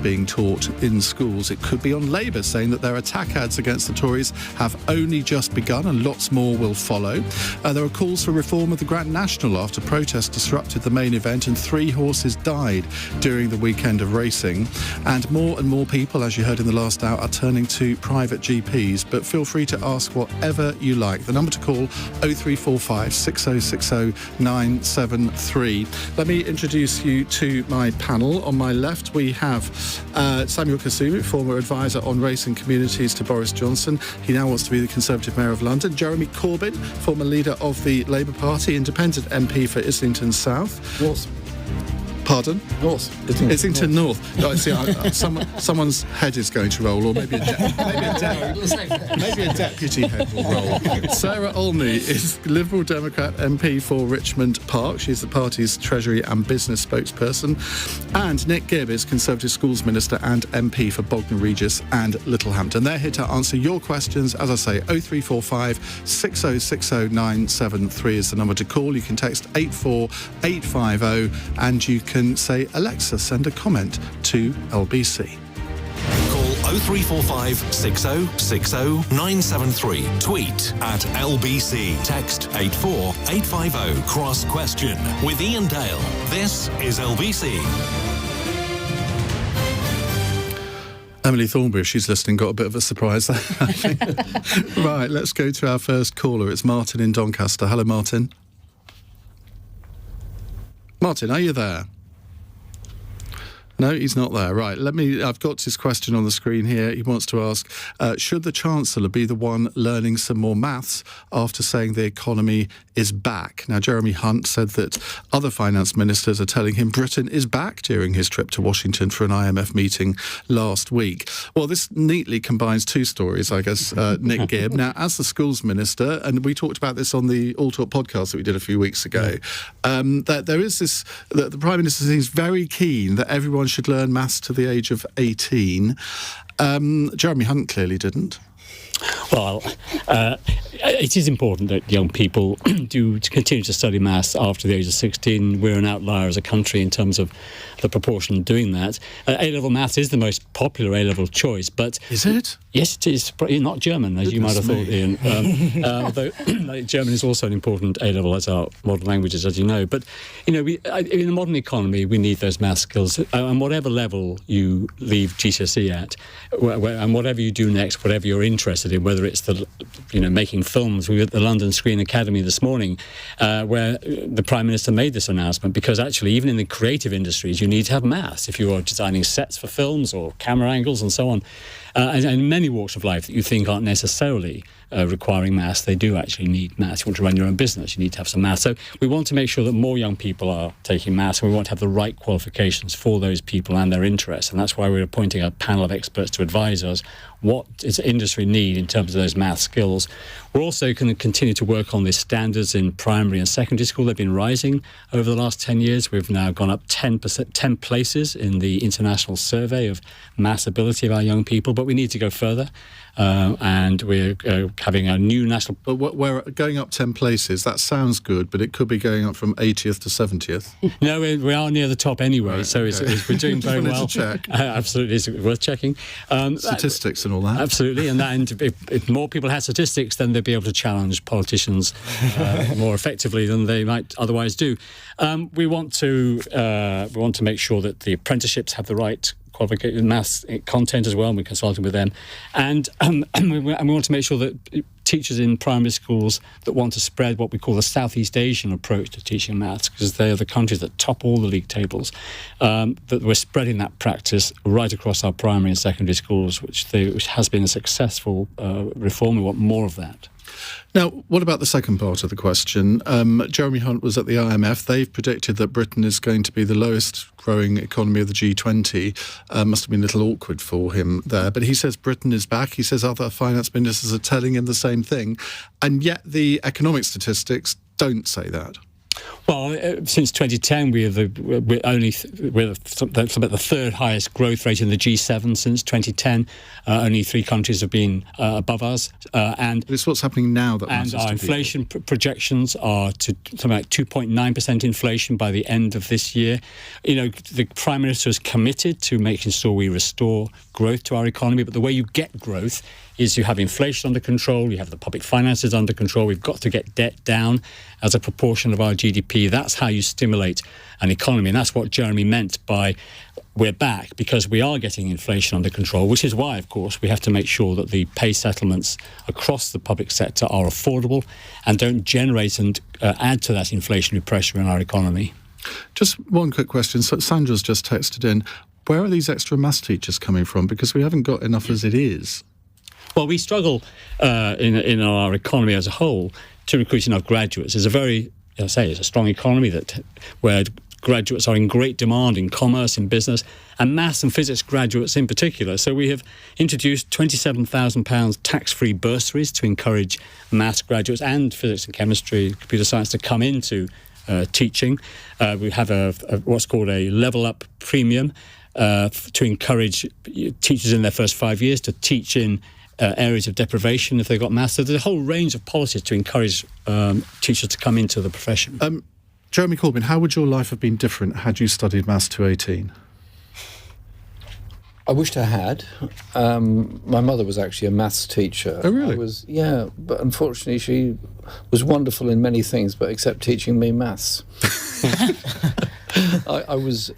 being taught in schools. It could be on Labour saying that their attack ads against the Tories have only just begun and lots more will follow. There are calls for reform of the Grand National after protests disrupted the main event and 3 horses died during the weekend of racing. And more people, as you heard in the last hour, are turning to private GPs. But feel free to ask whatever you like. The number to call, 0345 6060 973. Let me introduce you to my panel. On my left, we have Samuel Kasumu, former advisor on race and communities to Boris Johnson. He now wants to be the Conservative Mayor of London. Jeremy Corbyn, former leader of the Labour Party, independent MP for Islington South. North. Pardon? North. Islington North. No, see, someone's head is going to roll, or maybe a deputy head will roll. Sarah Olney is Liberal Democrat MP for Richmond Park. She's the party's Treasury and Business spokesperson. And Nick Gibb is Conservative Schools Minister and MP for Bognor, Regis and Littlehampton. They're here to answer your questions. As I say, 0345 6060 973 is the number to call. You can text 84850 and you can say, Alexa, send a comment to LBC. Call 0345 6060 973. Tweet at LBC. Text 84850. Cross question with Iain Dale. This is LBC. Emily Thornberry, if she's listening, got a bit of a surprise there, I think. Right, let's go to our first caller. It's Martin in Doncaster. Hello, Martin. Martin, are you there? No, he's not there. Right, I've got his question on the screen here. He wants to ask, should the Chancellor be the one learning some more maths after saying the economy is back? Now, Jeremy Hunt said that other finance ministers are telling him Britain is back during his trip to Washington for an IMF meeting last week. Well, this neatly combines 2 stories, I guess, Nick Gibb. Now, as the schools minister, and we talked about this on the All Talk podcast that we did a few weeks ago, that there is this, that the Prime Minister seems very keen that everyone should learn maths to the age of 18. Jeremy Hunt clearly didn't. Well, it is important that young people do continue to study maths after the age of 16. We're an outlier as a country in terms of the proportion doing that. A-level maths is the most popular A-level choice, but... Is it? Yes, it is. Not German, as you might have thought, Ian. Although German is also an important A-level as our modern languages, as you know. But, in the modern economy, we need those maths skills. And whatever level you leave GCSE at, and whatever you do next, whatever you're interested in, whether it's making films. We were at the London Screen Academy this morning, where the Prime Minister made this announcement, because actually, even in the creative industries, you need to have maths if you are designing sets for films or camera angles and so on. And in many walks of life that you think aren't necessarily requiring maths, they do actually need maths. You want to run your own business, you need to have some maths. So we want to make sure that more young people are taking maths, and we want to have the right qualifications for those people and their interests. And that's why we're appointing a panel of experts to advise us what does industry need in terms of those maths skills. We're also going to continue to work on the standards in primary and secondary school. They've been rising over the last 10 years. We've now gone up 10 places in the international survey of maths ability of our young people, but we need to go further. And we're having a new national... But we're going up 10 places. That sounds good, but it could be going up from 80th to 70th. No, we are near the top anyway, right, so okay. We're doing very well. Just wanted to check. Absolutely, it's worth checking. Statistics and all that. Absolutely, and if more people had statistics, then they'd be able to challenge politicians more effectively than they might otherwise do. We want to make sure that the apprenticeships have the right qualification maths content as well, and we're consulting with them, and we want to make sure that teachers in primary schools that want to spread what we call the Southeast Asian approach to teaching maths, because they are the countries that top all the league tables, that we're spreading that practice right across our primary and secondary schools, which has been a successful reform. We want more of that. Now, what about the second part of the question? Jeremy Hunt was at the IMF. They've predicted that Britain is going to be the lowest growing economy of the G20. Must have been a little awkward for him there. But he says Britain is back. He says other finance ministers are telling him the same thing. And yet the economic statistics don't say that. Well, since 2010, we're about the third highest growth rate in the G7 since 2010. Only 3 countries have been above us, and it's what's happening now that and matters our to inflation projections are to something like 2.9% inflation by the end of this year. You know, the Prime Minister is committed to making sure we restore growth to our economy, but the way you get growth is you have inflation under control, you have the public finances under control, we've got to get debt down as a proportion of our GDP. That's how you stimulate an economy, and that's what Jeremy meant by we're back, because we are getting inflation under control, which is why, of course, we have to make sure that the pay settlements across the public sector are affordable and don't generate and add to that inflationary pressure in our economy. Just one quick question. So Sandra's just texted in, where are these extra maths teachers coming from? Because we haven't got enough as it is. Well, we struggle in our economy as a whole to recruit enough graduates. It's a very, as I say, it's a strong economy where graduates are in great demand in commerce, in business, and maths and physics graduates in particular. So we have introduced £27,000 tax-free bursaries to encourage maths graduates and physics and chemistry, computer science to come into teaching. We have what's called a level up premium to encourage teachers in their first 5 years to teach in areas of deprivation if they've got maths. So there's a whole range of policies to encourage teachers to come into the profession. Jeremy Corbyn, how would your life have been different had you studied maths to 18? I wished I had. My mother was actually a maths teacher. Oh, really? Yeah, but unfortunately she was wonderful in many things, but except teaching me maths. I was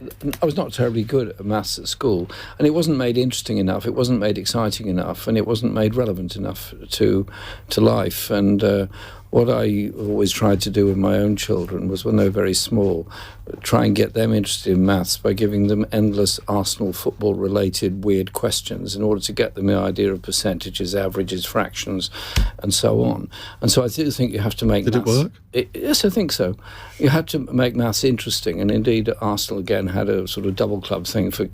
not terribly good at maths at school, and it wasn't made interesting enough, it wasn't made exciting enough, and it wasn't made relevant enough to life. And what I always tried to do with my own children was, when they were very small, try and get them interested in maths by giving them endless Arsenal football-related weird questions in order to get them the idea of percentages, averages, fractions, and so on. And so I do think you have to make maths... Did it work? Yes, I think so. You have to make maths interesting, and indeed Arsenal again had a sort of double club thing for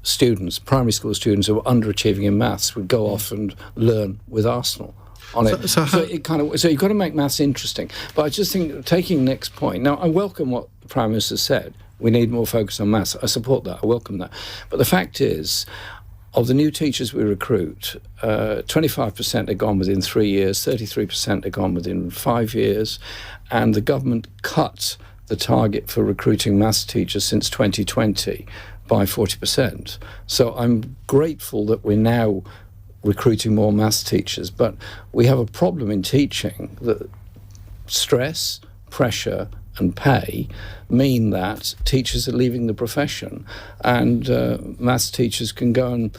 students, primary school students who were underachieving in maths would go off and learn with Arsenal on it. So you've got to make maths interesting. But I just think, taking next point, now I welcome what the Prime Minister said. We need more focus on maths. I support that. I welcome that. But the fact is, of the new teachers we recruit, 25% are gone within 3 years, 33% are gone within 5 years, and the government cut the target for recruiting maths teachers since 2020 by 40%. So I'm grateful that we're now recruiting more maths teachers, but we have a problem in teaching that stress, pressure and pay mean that teachers are leaving the profession, and maths teachers can go and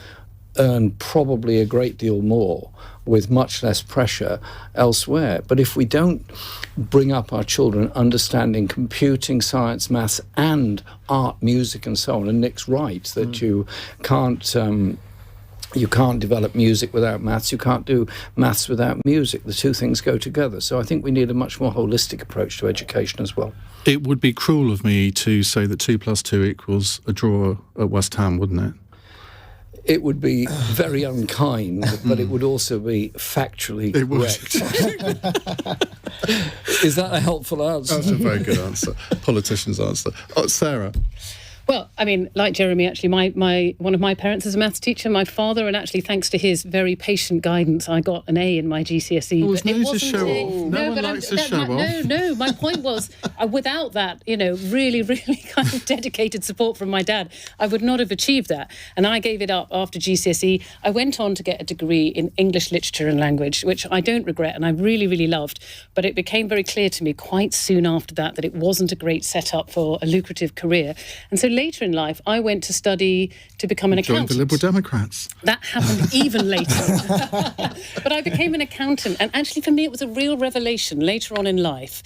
earn probably a great deal more with much less pressure elsewhere. But if we don't bring up our children understanding computing, science, maths and art, music and so on, and Nick's right that you can't develop music without maths. You can't do maths without music. The two things go together. So I think we need a much more holistic approach to education as well. It would be cruel of me to say that 2 + 2 equals a draw at West Ham, wouldn't it? It would be very unkind, but it would also be factually correct. Is that a helpful answer? That's a very good answer. Politician's answer. Oh, Sarah. Well, I mean, like Jeremy, actually, my one of my parents is a maths teacher, my father, and actually, thanks to his very patient guidance, I got an A in my GCSE. Oh, it's no to show off. No one likes to show off. No, my point was, without that, really, really kind of dedicated support from my dad, I would not have achieved that. And I gave it up after GCSE. I went on to get a degree in English literature and language, which I don't regret and I really, really loved. But it became very clear to me quite soon after that it wasn't a great setup for a lucrative career. And so later in life, I went to study to become an accountant. Joined the Liberal Democrats. That happened even later. But I became an accountant, and actually for me it was a real revelation later on in life.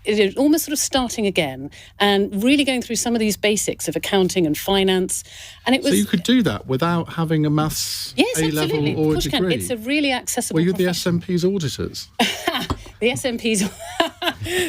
It almost sort of starting again and really going through some of these basics of accounting and finance. And it was. So you could do that without having a maths A-level or a degree? It's a really accessible Were you profession. the SNP's auditors? The SNPs,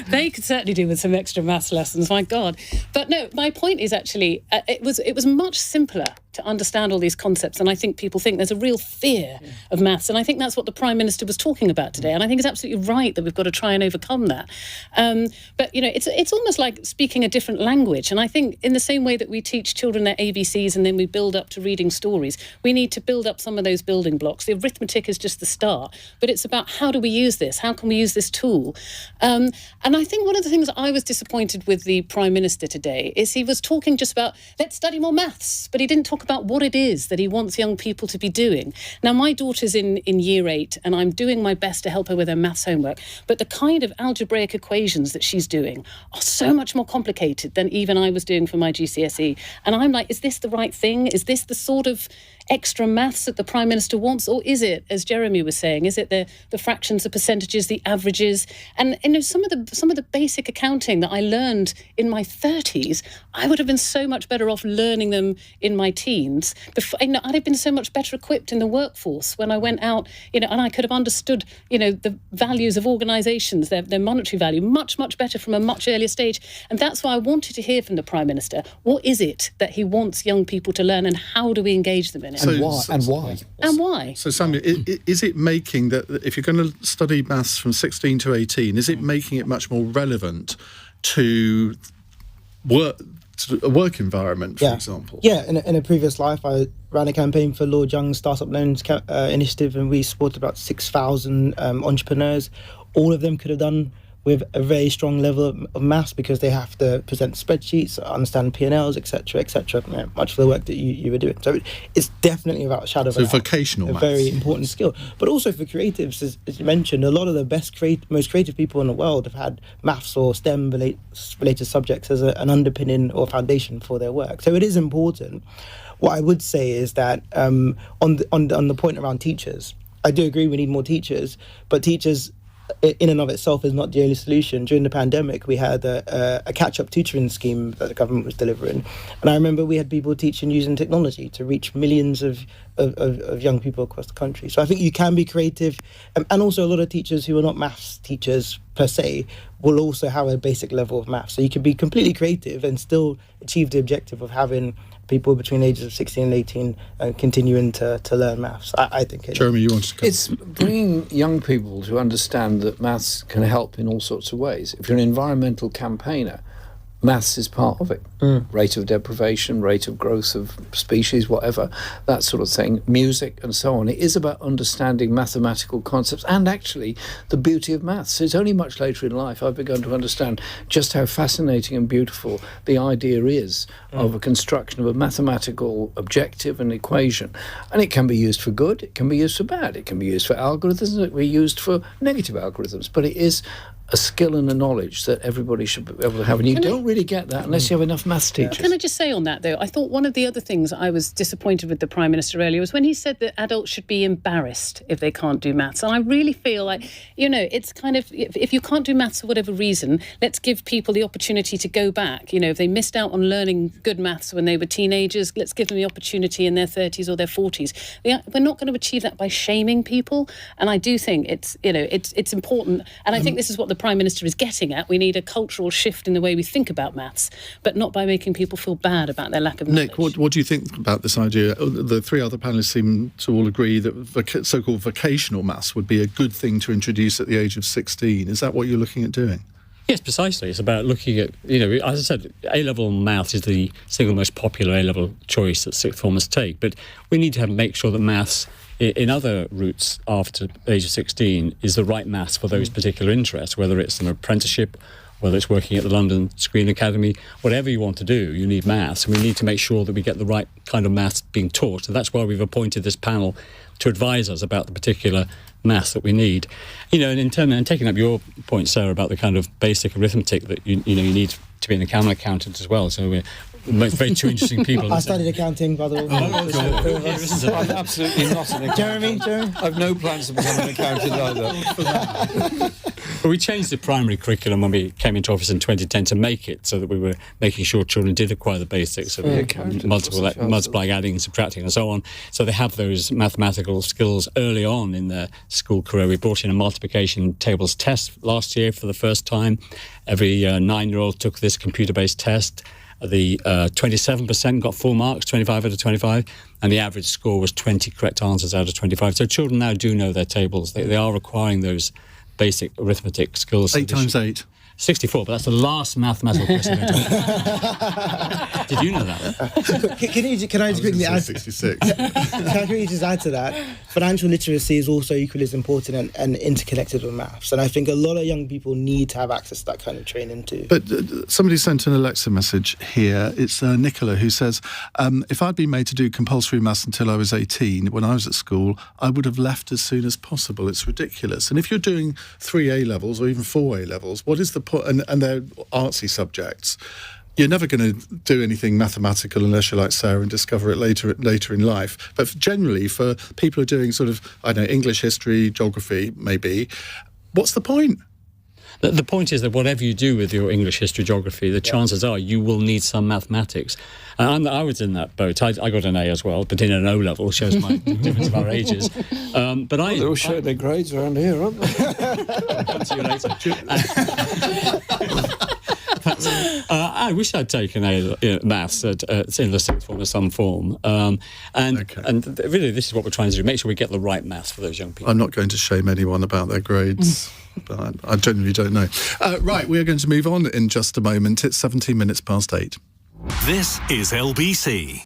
they could certainly do with some extra maths lessons, my God. But no, my point is actually, it was much simpler to understand all these concepts. And I think people think there's a real fear of maths. And I think that's what the Prime Minister was talking about today. And I think it's absolutely right that we've got to try and overcome that. But, it's almost like speaking a different language. And I think in the same way that we teach children their ABCs and then we build up to reading stories, we need to build up some of those building blocks. The arithmetic is just the start. But it's about how do we use this? How can we use this tool? And I think one of the things I was disappointed with the Prime Minister today is he was talking just about, let's study more maths, but he didn't talk about what it is that he wants young people to be doing. Now, my daughter's in year 8, and I'm doing my best to help her with her maths homework, but the kind of algebraic equations that she's doing are so much more complicated than even I was doing for my GCSE. And I'm like, is this the right thing? Is this the sort of extra maths that the Prime Minister wants? Or is it, as Jeremy was saying, is it the fractions, the percentages, the averages? And some of the basic accounting that I learned in my 30s, I would have been so much better off learning them in my teens. I'd have been so much better equipped in the workforce when I went out, and I could have understood, the values of organisations, their monetary value, much, much better from a much earlier stage. And that's why I wanted to hear from the Prime Minister. What is it that he wants young people to learn, and how do we engage them in it? And why? And why? So, Samuel, is it making that, if you're going to study maths from 16 to 18, is it making it much more relevant to a work environment, for example? Yeah, in a previous life, I ran a campaign for Lord Young's Startup Loans Initiative, and we supported about 6,000 entrepreneurs. All of them could have done with a very strong level of maths, because they have to present spreadsheets, understand P&Ls, etc., much of the work that you were doing. So it's definitely about a shadow of a doubt. Vocational maths. A very important skill. But also for creatives, as you mentioned, a lot of the most creative people in the world have had maths or STEM-related subjects as an underpinning or foundation for their work. So it is important. What I would say is that on the point around teachers, I do agree we need more teachers, but teachers in and of itself is not the only solution. During the pandemic, we had a catch-up tutoring scheme that the government was delivering. And I remember we had people teaching using technology to reach millions of young people across the country. So I think you can be creative. And also a lot of teachers who are not maths teachers per se will also have a basic level of maths. So you can be completely creative and still achieve the objective of having people between the ages of 16 and 18 continuing to learn maths. I think Jeremy, you want to come? It's bringing young people to understand that maths can help in all sorts of ways. If you're an environmental campaigner, maths is part of it. Rate of deprivation, rate of growth of species, whatever, that sort of thing, music and so on. It is about understanding mathematical concepts and actually the beauty of maths. It's only much later in life I've begun to understand just how fascinating and beautiful the idea is of a construction of a mathematical objective and equation. And it can be used for good, it can be used for bad, it can be used for algorithms, it can be used for negative algorithms, but it is a skill and a knowledge that everybody should be able to have. And you don't really get that unless you have enough maths teachers. Can I just say on that, though, I thought one of the other things I was disappointed with the Prime Minister earlier was when he said that adults should be embarrassed if they can't do maths. And I really feel like, it's kind of, if you can't do maths for whatever reason, let's give people the opportunity to go back. If they missed out on learning good maths when they were teenagers, let's give them the opportunity in their 30s or their 40s. We're not going to achieve that by shaming people. And I do think it's important. And I think this is what the Prime Minister is getting at. We need a cultural shift in the way we think about maths, but not by making people feel bad about their lack of knowledge. Nick, what do you think about this idea? The three other panellists seem to all agree that so-called vocational maths would be a good thing to introduce at the age of 16. Is that what you're looking at doing? Yes, precisely. It's about looking at, as I said, A-level maths is the single most popular A-level choice that sixth formers take, but we need to make sure that maths in other routes after the age of 16 is the right maths for those particular interests, whether it's an apprenticeship, whether it's working at the London Screen Academy, whatever you want to do, you need maths, and we need to make sure that we get the right kind of maths being taught. And that's why we've appointed this panel to advise us about the particular maths that we need. And taking up your point, Sarah, about the kind of basic arithmetic that you need to be an accountant as well. So we're very two interesting people. I studied accounting, by the way. I'm absolutely not an accountant. Jeremy? I've no plans to become an accountant either. Well, we changed the primary curriculum when we came into office in 2010 to make it so that we were making sure children did acquire the basics of multiplying, adding, subtracting and so on. So they have those mathematical skills early on in their school career. We brought in a multiplication tables test last year for the first time. Every 9-year-old took this computer-based test. The 27% got full marks, 25 out of 25, and the average score was 20 correct answers out of 25. So children now do know their tables. They are acquiring those basic arithmetic skills. 8 times 8. 64, but that's the last mathematical question. Did you know that? Can I just quickly add? 66. Can I quickly just add to that? Financial literacy is also equally as important and interconnected with maths. And I think a lot of young people need to have access to that kind of training too. But somebody sent an Alexa message here. It's Nicola who says, if I'd been made to do compulsory maths until I was 18, when I was at school, I would have left as soon as possible. It's ridiculous. And if you're doing 3 A levels or even 4 A levels, what is the point? And they're artsy subjects. You're never going to do anything mathematical unless you're like Sarah and discover it later in life. But generally, for people who are doing sort of, I don't know, English, history, geography, maybe, what's the point? The point is that whatever you do with your English, history, geography, the chances are you will need some mathematics. And I was in that boat. I got an A as well, but in an O level, shows my difference of our ages. But they're all showing their grades around here, aren't they? I'll come to you later. I wish I'd taken maths in the sixth form or some form. And really, this is what we're trying to do, make sure we get the right maths for those young people. I'm not going to shame anyone about their grades. But I genuinely don't know. Right, we are going to move on in just a moment. It's 17 minutes past 8. This is LBC.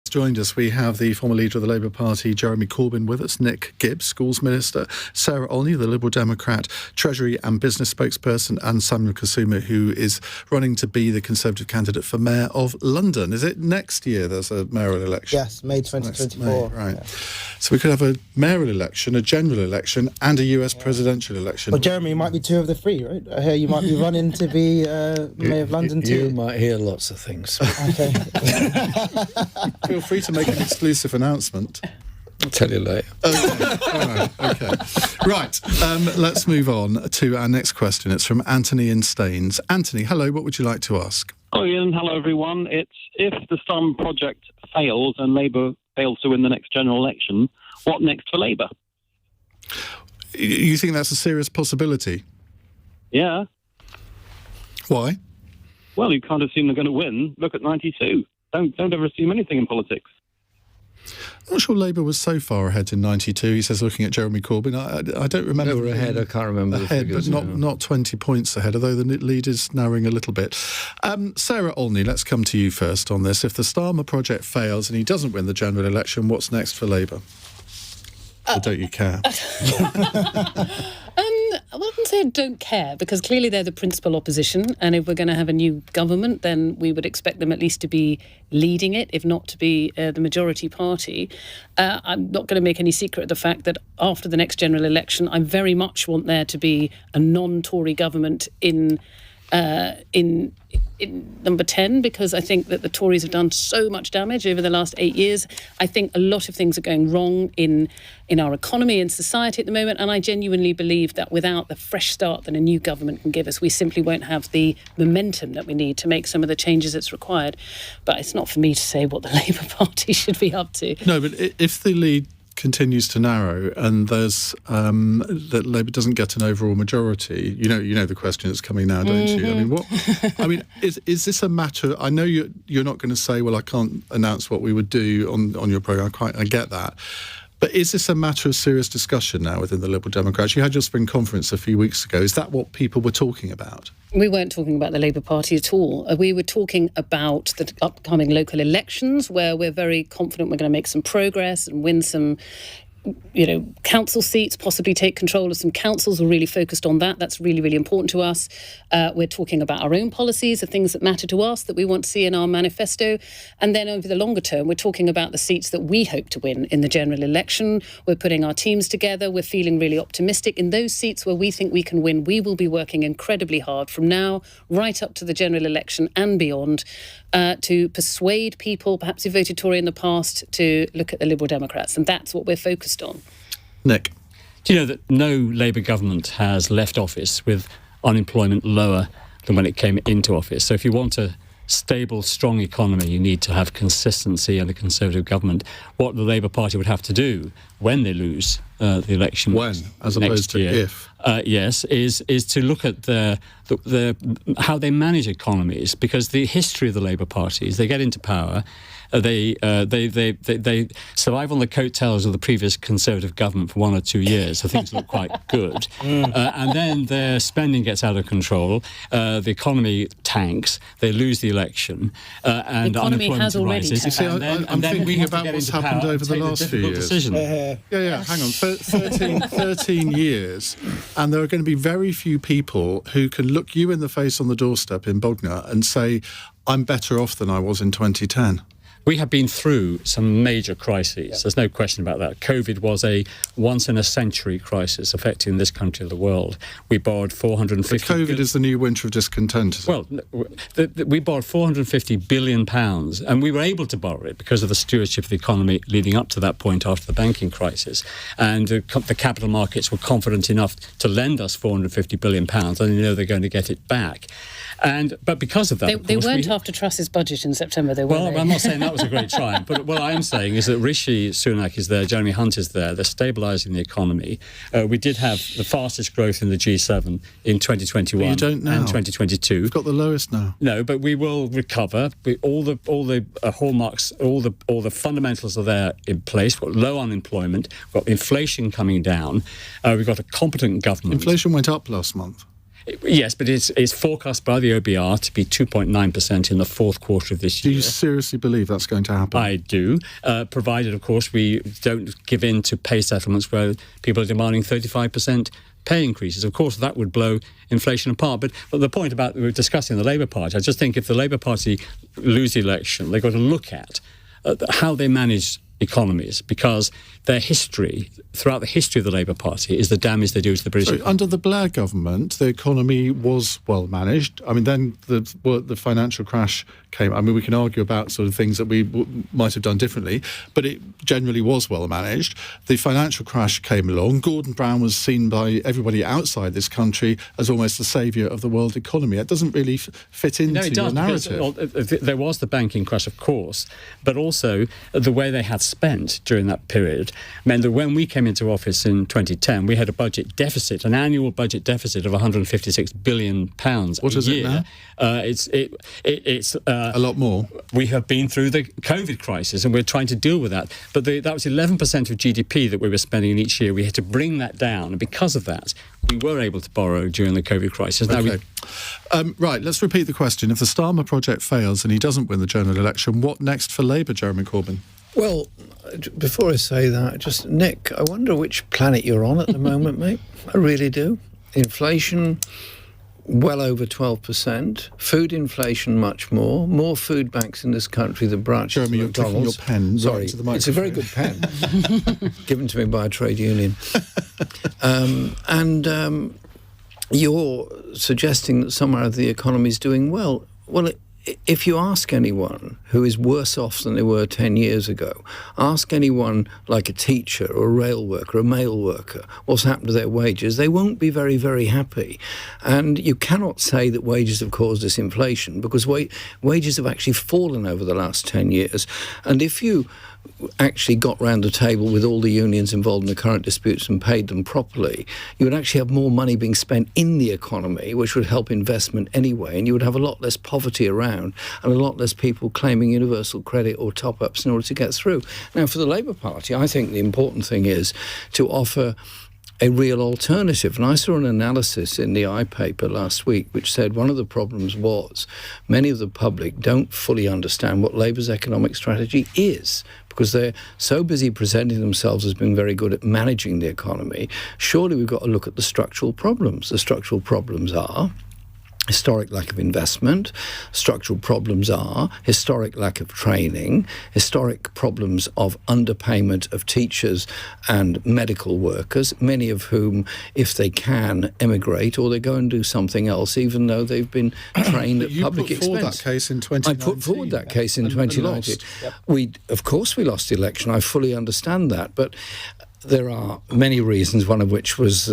Joined us, we have the former leader of the Labour Party, Jeremy Corbyn, with us, Nick Gibb, Schools Minister, Sarah Olney, the Liberal Democrat, Treasury and Business Spokesperson, and Samuel Kasumu, who is running to be the Conservative candidate for Mayor of London. Is it next year there's a mayoral election? Yes, May 2024. May, right. Yeah. So we could have a mayoral election, a general election, and a US presidential election. Well, Jeremy, you might be 2 of the 3, right? I hear you might be running to be Mayor of London too. You might hear lots of things. Okay. Feel free to make an exclusive announcement. I'll tell you later. Okay. Right. Let's move on to our next question. It's from Anthony in Staines. Anthony, hello. What would you like to ask? Oh, Ian, hello, everyone. It's if the Sun project fails and Labour fails to win the next general election, what next for Labour? You think that's a serious possibility? Yeah. Why? Well, you can't assume they're going to win. Look at 92. Don't ever assume anything in politics. I'm not sure Labour was so far ahead in 92, he says, looking at Jeremy Corbyn. I don't remember. They were ahead, I can't remember the figures. But not 20 points ahead, although the lead is narrowing a little bit. Sarah Olney, let's come to you first on this. If the Starmer project fails and he doesn't win the general election, what's next for Labour? Or don't you care? I wouldn't say I don't care, because clearly they're the principal opposition, and if we're going to have a new government, then we would expect them at least to be leading it, if not to be the majority party. I'm not going to make any secret of the fact that after the next general election, I very much want there to be a non-Tory government in number 10, because I think that the Tories have done so much damage over the last 8 years. I think a lot of things are going wrong in our economy and society at the moment, and I genuinely believe that without the fresh start that a new government can give us, we simply won't have the momentum that we need to make some of the changes that's required. But it's not for me to say what the Labour Party should be up to. No, but if the lead continues to narrow and there's that Labour doesn't get an overall majority, you know the question that's coming now, don't you? I mean, is this a matter? I know you're not going to say, well, I can't announce what we would do on your programme. I get that. But is this a matter of serious discussion now within the Liberal Democrats? You had your spring conference a few weeks ago. Is that what people were talking about? We weren't talking about the Labour Party at all. We were talking about the upcoming local elections, where we're very confident we're going to make some progress and win some, council seats, possibly take control of some councils. We're really focused on that. That's really, really important to us. We're talking about our own policies, the things that matter to us that we want to see in our manifesto. And then over the longer term, we're talking about the seats that we hope to win in the general election. We're putting our teams together. We're feeling really optimistic. In those seats where we think we can win, we will be working incredibly hard from now right up to the general election and beyond to persuade people, perhaps who voted Tory in the past, to look at the Liberal Democrats. And that's what we're focused on. Nick? Do you know that no Labour government has left office with unemployment lower than when it came into office? So if you want a stable, strong economy, you need to have consistency and a Conservative government. What the Labour Party would have to do when they lose the election as opposed to if. Yes, is to look at how they manage economies, because the history of the Labour Party is they get into power, they survive on the coattails of the previous Conservative government for 1 or 2 years, so things look quite good, and then their spending gets out of control, the economy tanks, they lose the election, and the economy unemployment has already rises. tanked. See, I'm thinking about what's happened over the last few years. Yeah, hang on. 13 years, and there are going to be very few people who can look you in the face on the doorstep in Bognor and say, I'm better off than I was in 2010. We have been through some major crises. There's no question about that. COVID was a once-in-a-century crisis affecting this country and the world. We borrowed 450... But COVID is the new winter of discontent, isn't it? We borrowed £450 billion, and we were able to borrow it because of the stewardship of the economy leading up to that point after the banking crisis. And the capital markets were confident enough to lend us £450 billion, and they know they're going to get it back. But because of that... They weren't after Truss's budget in September, they were. Well, I'm not saying that was a great triumph, but what I am saying is that Rishi Sunak is there, Jeremy Hunt is there, they're stabilising the economy. We did have the fastest growth in the G7 in 2021 you don't now. And 2022. We've got the lowest now. No, but we will recover. All the hallmarks, all the fundamentals are there in place. We've got low unemployment, we've got inflation coming down, we've got a competent government. Inflation went up last month. Yes, but it's forecast by the OBR to be 2.9% in the fourth quarter of this year. Do you seriously believe that's going to happen? I do, provided, of course, we don't give in to pay settlements where people are demanding 35% pay increases. Of course, that would blow inflation apart. But the point about we're discussing the Labour Party, I just think if the Labour Party lose the election, they've got to look at how they manage economies, because their history, throughout the history of the Labour Party, is the damage they do to the British economy. Under the Blair government, the economy was well managed. I mean, then the financial crash came. I mean, we can argue about sort of things that we might have done differently, but it generally was well managed. The financial crash came along. Gordon Brown was seen by everybody outside this country as almost the saviour of the world economy. It doesn't really fit into your narrative. Because, there was the banking crash, of course, but also the way they had spent during that period meant that when we came into office in 2010, we had a budget deficit, an annual budget deficit of £156 billion What is it now? It's a lot more. We have been through the COVID crisis and we're trying to deal with that. But that was 11% of GDP that we were spending each year. We had to bring that down. And because of that, we were able to borrow during the COVID crisis. Okay. Right, let's repeat the question. If the Starmer project fails and he doesn't win the general election, what next for Labour, Jeremy Corbyn? Well, before I say that, just, Nick, I wonder which planet you're on at the moment, mate. I really do. Inflation, well over 12%. Food inflation, much more. More food banks in this country than branches. Jeremy, you're taking your pen Sorry, right to the microphone. it's a very good pen, given to me by a trade union. You're suggesting that somehow the economy is doing well. Well, if you ask anyone who is worse off than they were 10 years ago, ask anyone like a teacher or a rail worker, a mail worker, what's happened to their wages, they won't be very, very happy. And you cannot say that wages have caused this inflation, because wages have actually fallen over the last 10 years. And if you actually got round the table with all the unions involved in the current disputes and paid them properly, you would actually have more money being spent in the economy, which would help investment anyway, and you would have a lot less poverty around and a lot less people claiming universal credit or top-ups in order to get through. Now, for the Labour Party, I think the important thing is to offer a real alternative. And I saw an analysis in the iPaper last week which said one of the problems was many of the public don't fully understand what Labour's economic strategy is, because they're so busy presenting themselves as being very good at managing the economy. Surely we've got to look at the structural problems. The structural problems are historic lack of investment. Structural problems are historic lack of training, historic problems of underpayment of teachers and medical workers, many of whom, if they can, emigrate or they go and do something else, even though they've been trained at public expense. You put forward that case in 2019. I put forward that case in 2019. Yep. Of course we lost the election. I fully understand that. But there are many reasons, one of which was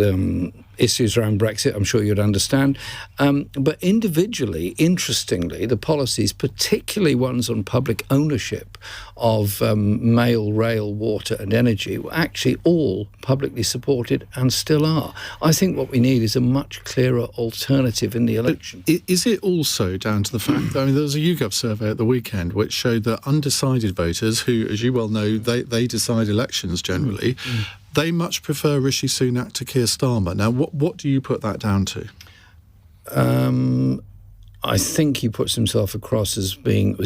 issues around Brexit, I'm sure you'd understand. But individually, interestingly, the policies, particularly ones on public ownership of mail, rail, water and energy, were actually all publicly supported and still are. I think what we need is a much clearer alternative in the election. But is it also down to the fact that, I mean, there was a YouGov survey at the weekend which showed that undecided voters, who, as you well know, they decide elections generally, they much prefer Rishi Sunak to Keir Starmer. Now, what do you put that down to? I think he puts himself across as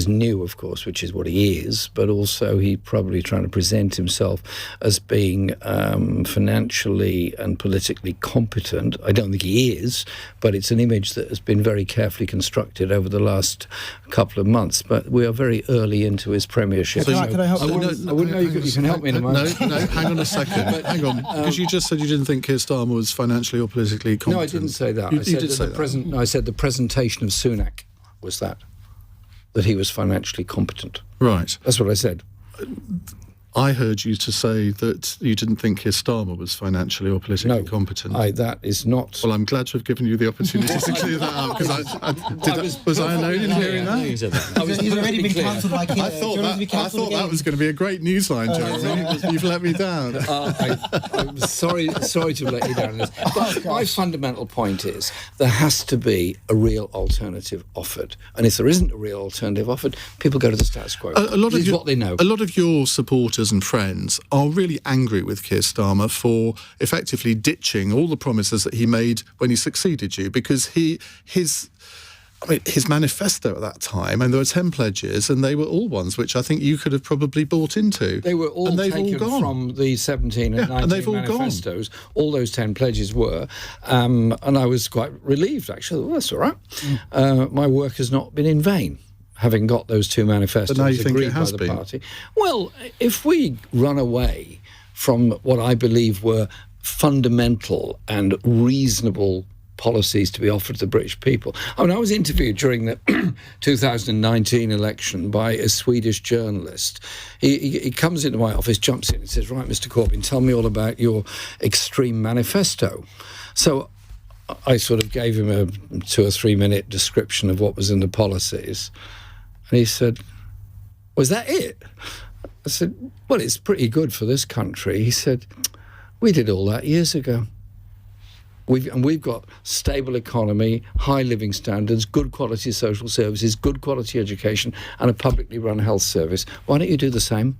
new, of course, which is what he is, but also he's probably trying to present himself as being financially and politically competent. I don't think he is, but it's an image that has been very carefully constructed over the last couple of months. But we are very early into his premiership. Can I help? I wouldn't know you can help me in a moment. No, hang on a second. Hang on, because you just said you didn't think Keir Starmer was financially or politically competent. No, I didn't say that. You did say that. I said the presentation of Sunak was that he was financially competent. Right. That's what I said. I heard you to say that you didn't think Keir Starmer was financially or politically competent. That is not. Well, I'm glad to have given you the opportunity to clear that up, because was I alone in hearing that? He's already been cancelled by Keir. I thought that was going to be a great newsline, Jeremy. You've let me down. I'm sorry to let you down on this. But my fundamental point is there has to be a real alternative offered. And if there isn't a real alternative offered, people go to the status quo. This is what they know. A lot of your supporters and friends are really angry with Keir Starmer for effectively ditching all the promises that he made when he succeeded you, because his manifesto at that time, and there were 10 pledges, and they were all ones which I think you could have probably bought into. They were all taken from the 17 and 19 manifestos. All those 10 pledges were, and I was quite relieved, actually. Well, that's all right. My work has not been in vain. having got those two manifestos But now you think agreed it has by the been? party. Well, if we run away from what I believe were fundamental and reasonable policies to be offered to the British people. I mean, I was interviewed during the 2019 election by a Swedish journalist. He comes into my office, jumps in and says, right, Mr. Corbyn, tell me all about your extreme manifesto. So I sort of gave him a 2 or 3 minute description of what was in the policies. And he said, was that it? I said, well, it's pretty good for this country. He said, we did all that years ago. We've got stable economy, high living standards, good quality social services, good quality education, and a publicly run health service. Why don't you do the same?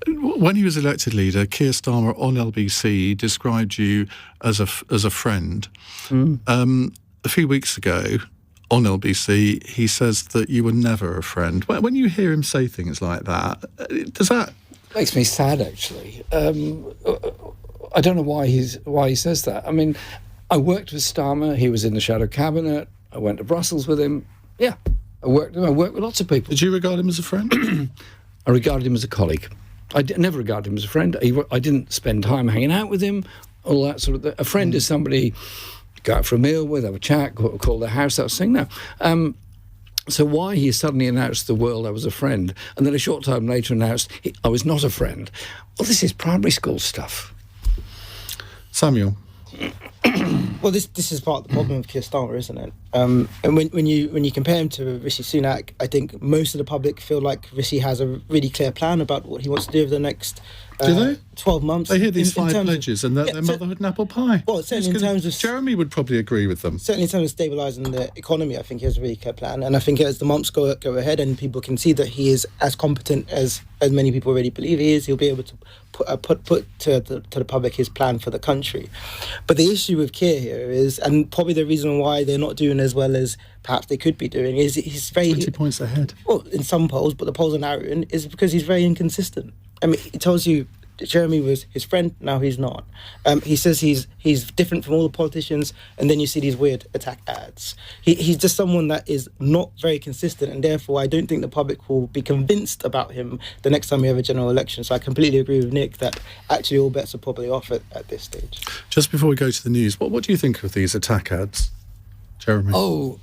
When he was elected leader, Keir Starmer on LBC described you as a friend. A few weeks ago on LBC, he says that you were never a friend. When you hear him say things like that, does that... Makes me sad, actually. I don't know why he says that. I mean, I worked with Starmer. He was in the shadow cabinet. I went to Brussels with him. Yeah, I worked with lots of people. Did you regard him as a friend? I regarded him as a colleague. I never regarded him as a friend. I didn't spend time hanging out with him, all that sort of thing. A friend is somebody you go out for a meal with, have a chat, call their house, that thing now. So why he suddenly announced to the world I was a friend, and then a short time later announced I was not a friend? Well, this is primary school stuff. Samuel? Well, this is part of the problem with Keir Starmer, isn't it? And when you compare him to Rishi Sunak, I think most of the public feel like Rishi has a really clear plan about what he wants to do over the next 12 months. They hear these five pledges and their motherhood and apple pie. Well, certainly in terms of... Jeremy would probably agree with them. Certainly in terms of stabilising the economy, I think he has a really clear plan. And I think as the months go ahead and people can see that he is as competent as many people already believe he is, he'll be able to put to the public his plan for the country. But the issue with Keir here is, and probably the reason why they're not doing as well as perhaps they could be doing, is he's very... 20 points ahead. Well, in some polls, but the polls are narrowing, is because he's very inconsistent. I mean, it tells you Jeremy was his friend, now he's not. He says he's different from all the politicians, and then you see these weird attack ads. He's just someone that is not very consistent, and therefore I don't think the public will be convinced about him the next time we have a general election. So I completely agree with Nick that actually all bets are probably off at this stage. Just before we go to the news, what do you think of these attack ads, Jeremy? Oh,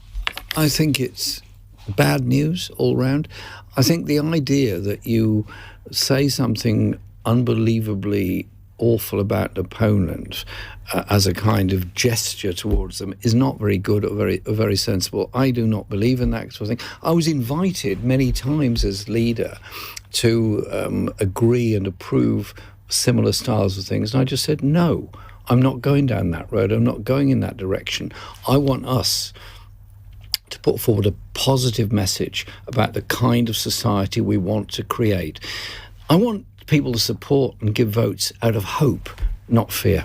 I think it's bad news all round. I think the idea that you say something unbelievably awful about an opponent as a kind of gesture towards them is not very good or very sensible. I do not believe in that sort of thing. I was invited many times as leader to agree and approve similar styles of things, and I just said, no, I'm not going down that road. I'm not going in that direction. I want us to put forward a positive message about the kind of society we want to create. I want people to support and give votes out of hope, not fear.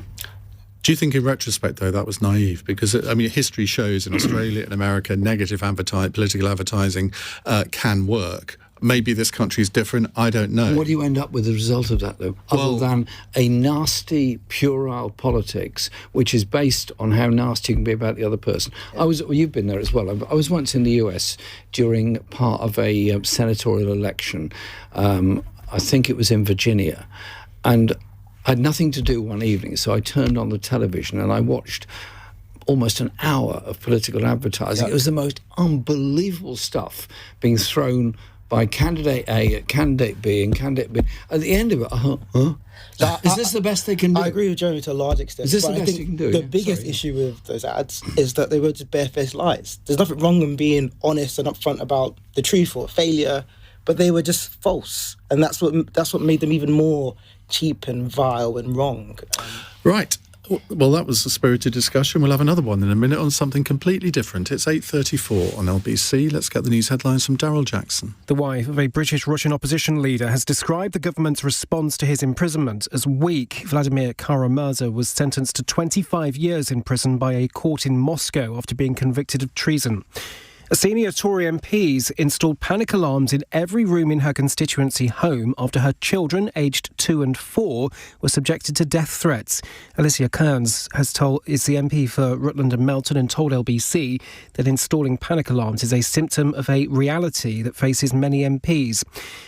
Do you think in retrospect, though, that was naive? Because, history shows in Australia and America, negative political advertising can work. Maybe this country is different, I don't know. What do you end up with as a result of that, though? Other than a nasty, puerile politics, which is based on how nasty you can be about the other person. Yeah. You've been there as well. I was once in the US during part of a senatorial election. I think it was in Virginia. And I had nothing to do one evening, so I turned on the television and I watched almost an hour of political advertising. Yeah. It was the most unbelievable stuff being thrown by candidate A at candidate B and candidate B. At the end of it, is this the best they can do? I agree with Jeremy to a large extent. Is this the best you can do? The biggest issue with those ads is that they were just barefaced lies. There's nothing wrong in being honest and upfront about the truth or failure, but they were just false, and that's what made them even more cheap and vile and wrong. Right. Well, that was a spirited discussion. We'll have another one in a minute on something completely different. It's 8:34 on LBC. Let's get the news headlines from Daryl Jackson. The wife of a British Russian opposition leader has described the government's response to his imprisonment as weak. Vladimir Kara-Murza was sentenced to 25 years in prison by a court in Moscow after being convicted of treason. A senior Tory MP's installed panic alarms in every room in her constituency home after her children, aged 2 and 4, were subjected to death threats. Alicia Kearns is the MP for Rutland and Melton and told LBC that installing panic alarms is a symptom of a reality that faces many MPs.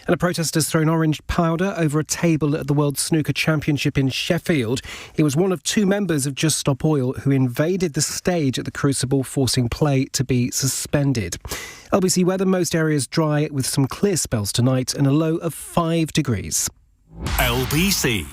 And a protester has thrown orange powder over a table at the World Snooker Championship in Sheffield. He was one of 2 members of Just Stop Oil who invaded the stage at the Crucible, forcing play to be suspended. LBC weather, most areas dry with some clear spells tonight and a low of 5 degrees. LBC.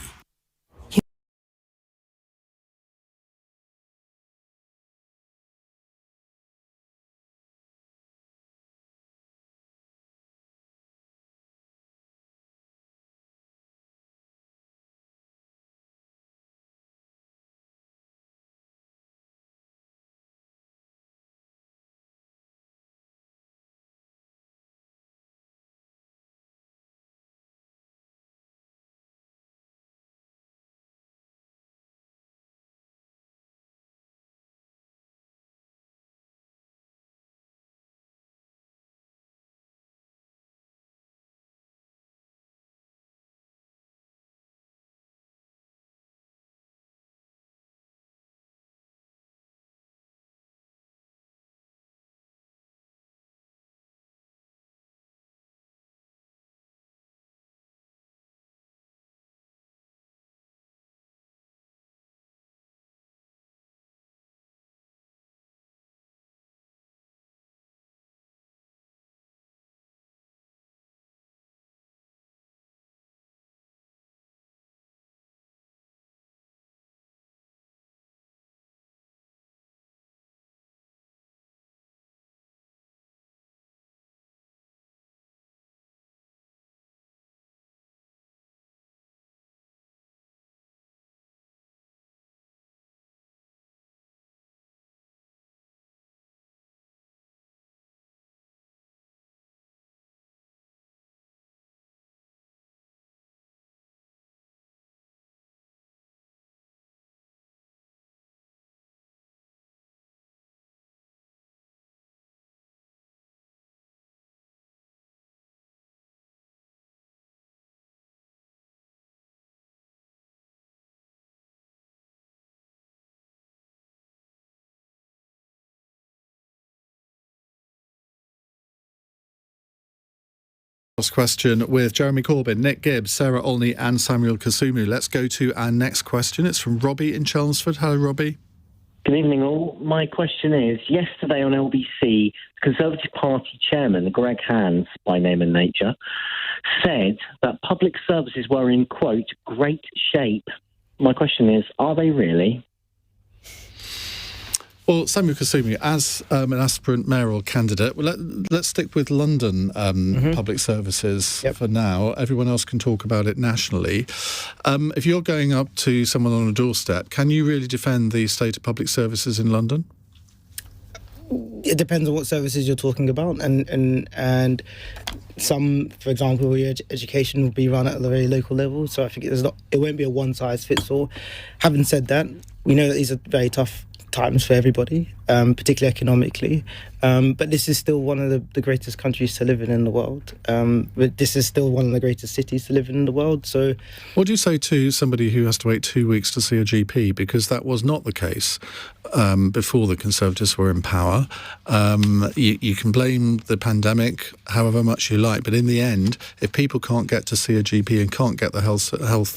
Last question with Jeremy Corbyn, Nick Gibb, Sarah Olney and Samuel Kasumu. Let's go to our next question. It's from Robbie in Chelmsford. Hello, Robbie. Good evening, all. My question is, yesterday on LBC, the Conservative Party chairman, Greg Hands, by name and nature, said that public services were in, quote, great shape. My question is, are they really? Well, Samuel Kasumu, as an aspirant mayoral candidate, let's stick with London public services for now. Everyone else can talk about it nationally. If you're going up to someone on a doorstep, can you really defend the state of public services in London? It depends on what services you're talking about, and some, for example, your education will be run at a very local level. So I think it won't be a one-size-fits-all. Having said that, we know that these are very tough times for everybody, particularly economically. But this is still one of the greatest countries to live in the world. But this is still one of the greatest cities to live in the world. So, what do you say to somebody who has to wait 2 weeks to see a GP? Because that was not the case before the Conservatives were in power. You can blame the pandemic however much you like, but in the end, if people can't get to see a GP and can't get the health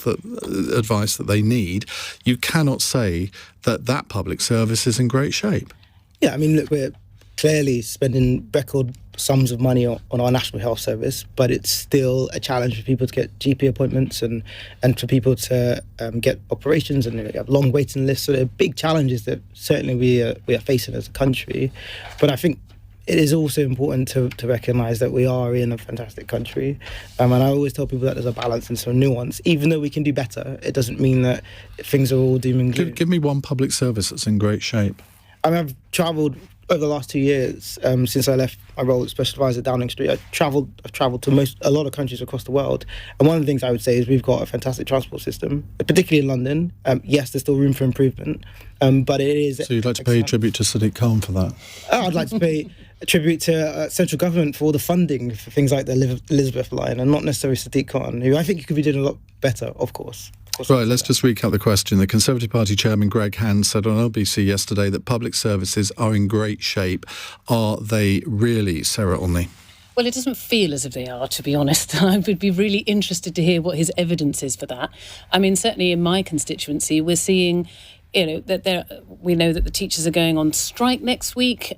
advice that they need, you cannot say that public service is in great shape. Yeah, I mean, look, we're clearly spending record sums of money on our National Health Service, but it's still a challenge for people to get GP appointments and for people to get operations, and we have long waiting lists. So there are big challenges that certainly we are facing as a country. But I think it is also important to recognise that we are in a fantastic country. And I always tell people that there's a balance and some nuance. Even though we can do better, it doesn't mean that things are all doom and gloom. Give me one public service that's in great shape. I mean, I've travelled over the last 2 years, since I left my role as Special Advisor at Downing Street. I've travelled to a lot of countries across the world. And one of the things I would say is we've got a fantastic transport system, particularly in London. Yes, there's still room for improvement, but it is... So you'd like to pay tribute to Sadiq Khan for that? I'd like to pay attribute to central government for all the funding for things like the Elizabeth line, and not necessarily Sadiq Khan, who I think could be doing a lot better, of course. Right, let's just recap the question. The Conservative Party chairman, Greg Hand, said on LBC yesterday that public services are in great shape. Are they really, Sarah Olney? Well, it doesn't feel as if they are, to be honest. I would be really interested to hear what his evidence is for that. I mean, certainly in my constituency, we're seeing, that we know that the teachers are going on strike next week.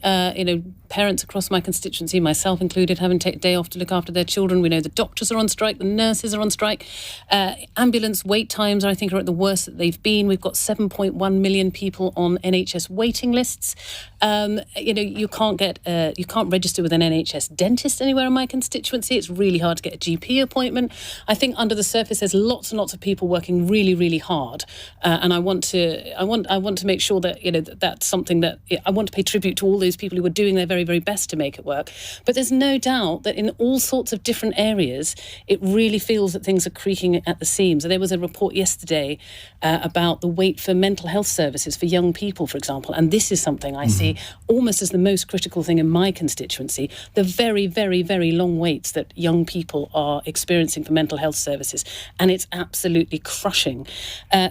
Parents across my constituency, myself included, having to take a day off to look after their children. We know the doctors are on strike, the nurses are on strike. Ambulance wait times, I think, are at the worst that they've been. We've got 7.1 million people on NHS waiting lists. You can't register with an NHS dentist anywhere in my constituency. It's really hard to get a GP appointment. I think under the surface, there's lots and lots of people working really, really hard, and I want to make sure that that's something that I want to pay tribute to all those people who are doing their very, very best to make it work. But there's no doubt that in all sorts of different areas, it really feels that things are creaking at the seams. There was a report yesterday about the wait for mental health services for young people, for example, and this is something I see almost as the most critical thing in my constituency, the very, very, very long waits that young people are experiencing for mental health services, and it's absolutely crushing.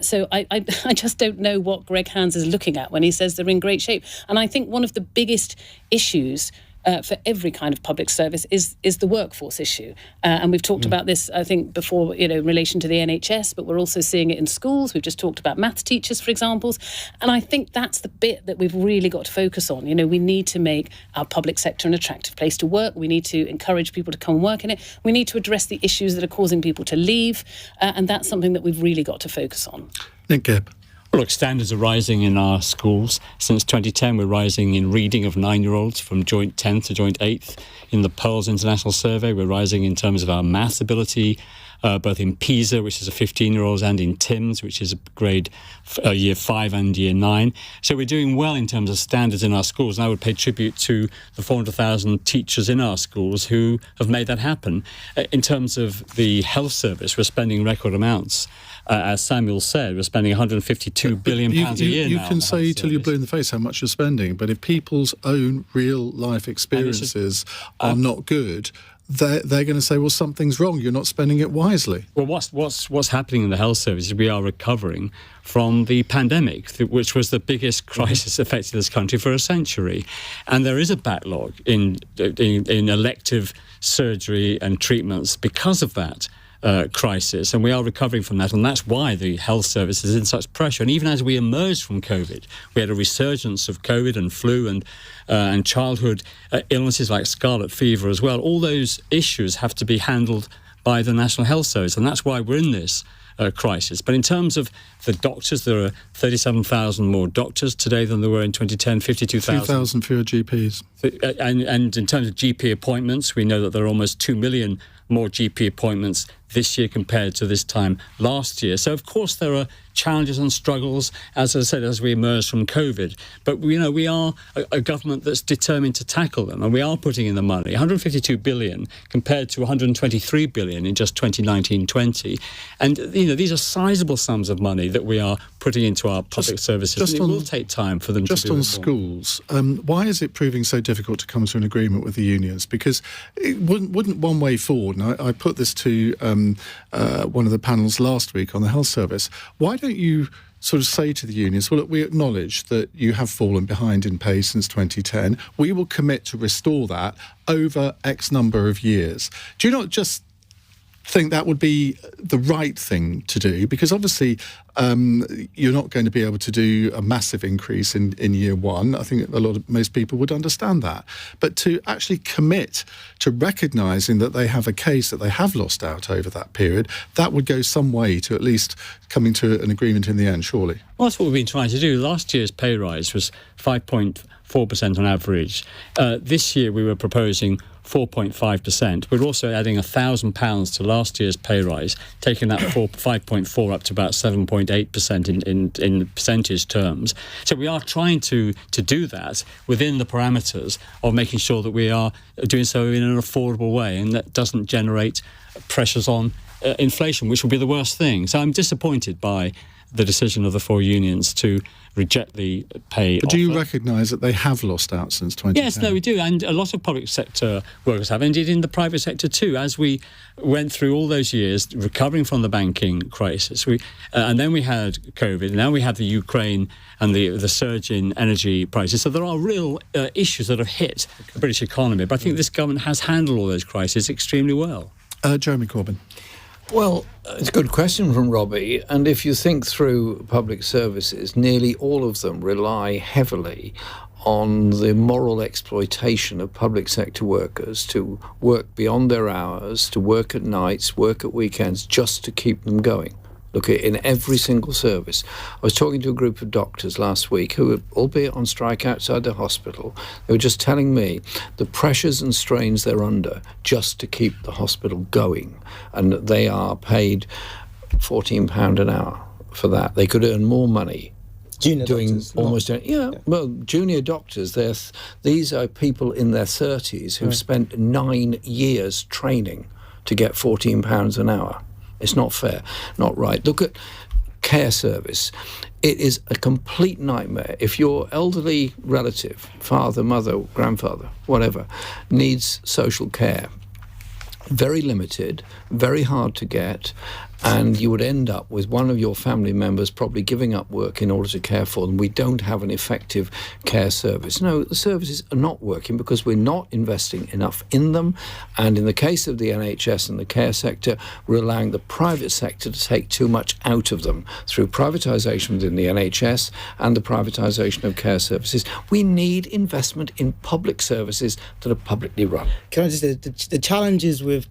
So I just don't know what Greg Hands is looking at when he says they're in great shape. And I think one of the biggest issues for every kind of public service is the workforce issue. And we've talked about this, I think, before, in relation to the NHS, but we're also seeing it in schools. We've just talked about maths teachers, for example. And I think that's the bit that we've really got to focus on. We need to make our public sector an attractive place to work. We need to encourage people to come and work in it. We need to address the issues that are causing people to leave. And that's something that we've really got to focus on. Nick Gibb. Well, look, standards are rising in our schools. Since 2010, we're rising in reading of 9-year-olds from joint 10th to joint 8th. In the Pearls International Survey, we're rising in terms of our maths ability, both in PISA, which is a 15-year-olds, and in TIMS, which is a grade year 5 and year 9. So we're doing well in terms of standards in our schools. And I would pay tribute to the 400,000 teachers in our schools who have made that happen. In terms of the health service, we're spending record amounts. As Samuel said, we're spending £152 billion a year now. You can say till you're blue in the face how much you're spending, but if people's own real-life experiences are not good, they're going to say, well, something's wrong. You're not spending it wisely. Well, what's happening in the health service is we are recovering from the pandemic, which was the biggest crisis affecting this country for a century. And there is a backlog in elective surgery and treatments because of that crisis, and we are recovering from that, and that's why the health service is in such pressure. And even as we emerged from COVID, we had a resurgence of COVID and flu and childhood illnesses like scarlet fever as well. All those issues have to be handled by the National Health Service, and that's why we're in this crisis. But in terms of the doctors, there are 37,000 more doctors today than there were in 2010, 52,000. 2,000 fewer GPs. And in terms of GP appointments, we know that there are almost 2 million more GP appointments this year compared to this time last year. So, of course, there are challenges and struggles, as I said, as we emerge from COVID. But, we are a government that's determined to tackle them, and we are putting in the money. 152 billion compared to 123 billion in just 2019-20. And, these are sizable sums of money that we are putting into our public services. It will take time for them to be reformed. Just on schools, why is it proving so difficult to come to an agreement with the unions? Because it wouldn't one way forward, and I put this to one of the panels last week on the health service, why don't you sort of say to the unions, well, look, we acknowledge that you have fallen behind in pay since 2010. We will commit to restore that over X number of years. Do you not just think that would be the right thing to do? Because obviously you're not going to be able to do a massive increase in year one. I think most people would understand that. But to actually commit to recognising that they have a case that they have lost out over that period, that would go some way to at least coming to an agreement in the end, surely. Well, that's what we've been trying to do. Last year's pay rise was 5.4% on average. This year we were proposing 4.5%. We're also adding £1,000 to last year's pay rise, taking that 5.4 up to about 7.8% in percentage terms. So we are trying to do that within the parameters of making sure that we are doing so in an affordable way, and that doesn't generate pressures on inflation, which will be the worst thing. So I'm disappointed by the decision of the four unions to reject the pay But do you offer. recognise that they have lost out since 2010? Yes, no, we do. And a lot of public sector workers have, indeed in the private sector too. As we went through all those years recovering from the banking crisis, and then we had COVID, now we have the Ukraine and the surge in energy prices. So there are real issues that have hit the British economy. But I think this government has handled all those crises extremely well. Jeremy Corbyn. Well, it's a good question from Robbie. And if you think through public services, nearly all of them rely heavily on the moral exploitation of public sector workers to work beyond their hours, to work at nights, work at weekends, just to keep them going. Look, in every single service. I was talking to a group of doctors last week who were, albeit on strike outside the hospital, they were just telling me the pressures and strains they're under just to keep the hospital going. And they are paid £14 an hour for that. They could earn more money Junior doing doctors, almost well, junior doctors. These are people in their 30s who've spent 9 years training to get £14 an hour. It's not fair, not right. Look at care service. It is a complete nightmare. If your elderly relative, father, mother, grandfather, whatever, needs social care, very limited, very hard to get, and you would end up with one of your family members probably giving up work in order to care for them. We don't have an effective care service. No, the services are not working because we're not investing enough in them. And in the case of the NHS and the care sector, we're allowing the private sector to take too much out of them through privatisation within the NHS and the privatisation of care services. We need investment in public services that are publicly run. Can I just say the challenges with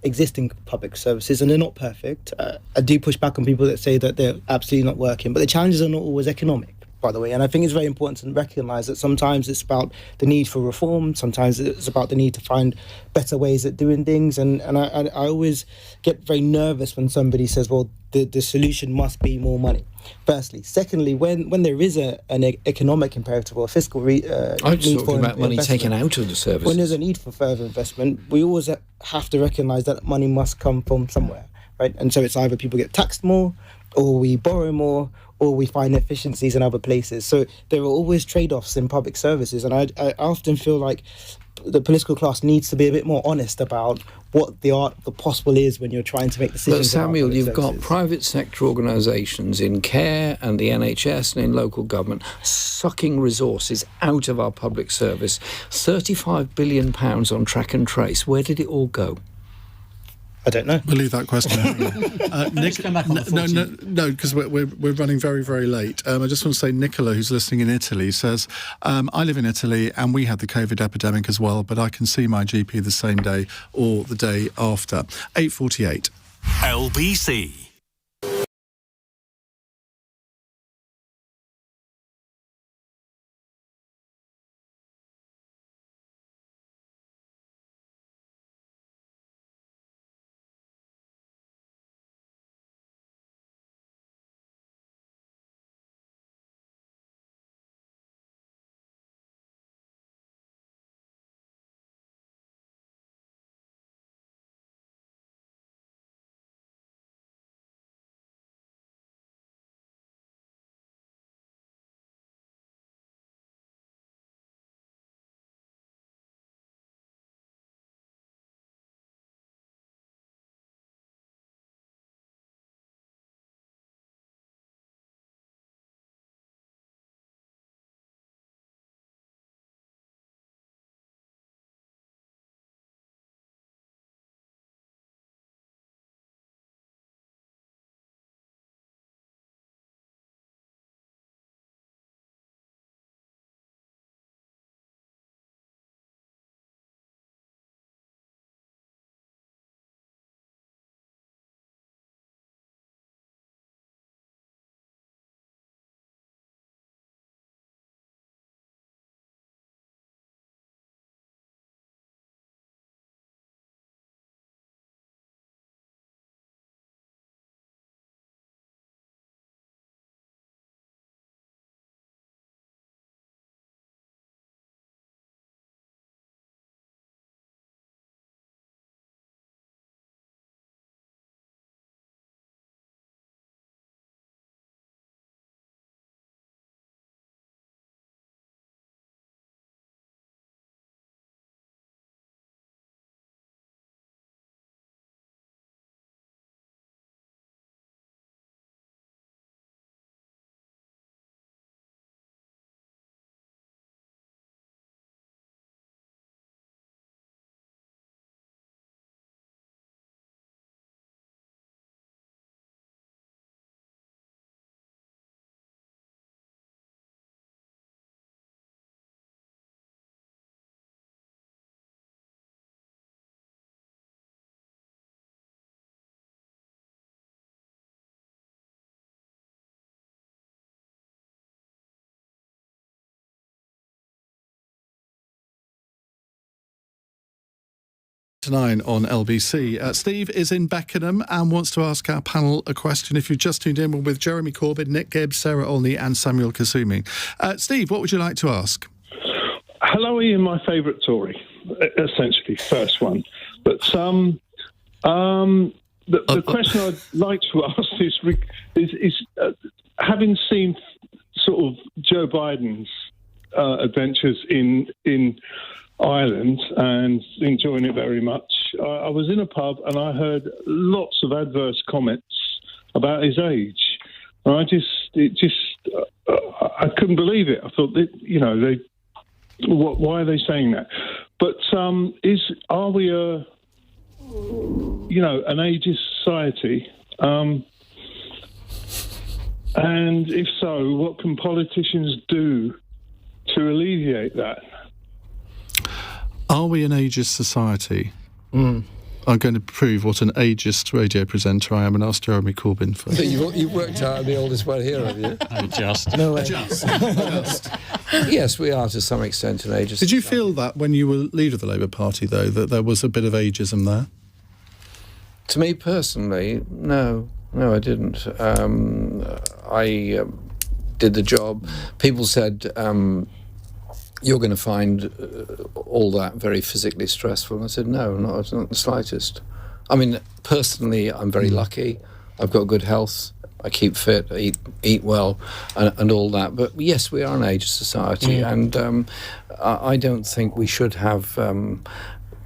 existing public services, and they're not perfect. I do push back on people that say that they're absolutely not working, but the challenges are not always economic, by the way. And I think it's very important to recognise that sometimes it's about the need for reform, sometimes it's about the need to find better ways at doing things. And I always get very nervous when somebody says, well, the solution must be more money. Firstly. Secondly, when there is an economic imperative or a fiscal I'm need talking about money investment, taken out of the services. when there's a need for further investment, we always have to recognise that money must come from somewhere, right? And so it's either people get taxed more, or we borrow more, or we find efficiencies in other places. So there are always trade-offs in public services, and I often feel like the political class needs to be a bit more honest about what the art of the possible is when you're trying to make decisions. But Samuel, you've got services. private sector organisations in care and the NHS and in local government sucking resources out of our public service. £35 billion on track and trace. Where did it all go? I don't know. We'll leave that question. Let's come back on the No, because we're running very, very late. I just want to say, Nicola, who's listening in Italy, says, I live in Italy and we had the COVID epidemic as well, but I can see my GP the same day or the day after. 8:48. LBC 9 on LBC. Steve is in Beckenham and wants to ask our panel a question. If you've just tuned in, we're with Jeremy Corbyn, Nick Gibb, Sarah Olney and Samuel Kasumu. Steve, what would you like to ask? Hello, Ian, my favourite Tory, essentially, first one. But the question I'd like to ask is having seen sort of Joe Biden's adventures in Ireland and enjoying it very much. I was in a pub and I heard lots of adverse comments about his age. And I couldn't believe it. I thought that, why are they saying that? But are we an ageist society? And if so, what can politicians do to alleviate that? Are we an ageist society? I'm going to prove what an ageist radio presenter I am and ask Jeremy Corbyn first. So you've worked out the oldest one here, have you? Just. No way. Just. Yes, we are to some extent an ageist. Did you feel that when you were leader of the Labour Party, though, that there was a bit of ageism there? To me personally, no, I didn't. I did the job. People said, you're going to find all that very physically stressful. And I said, no, not the slightest. I mean, personally, I'm very lucky. I've got good health. I keep fit, eat well, and all that. But yes, we are an ageist society, and I don't think we should have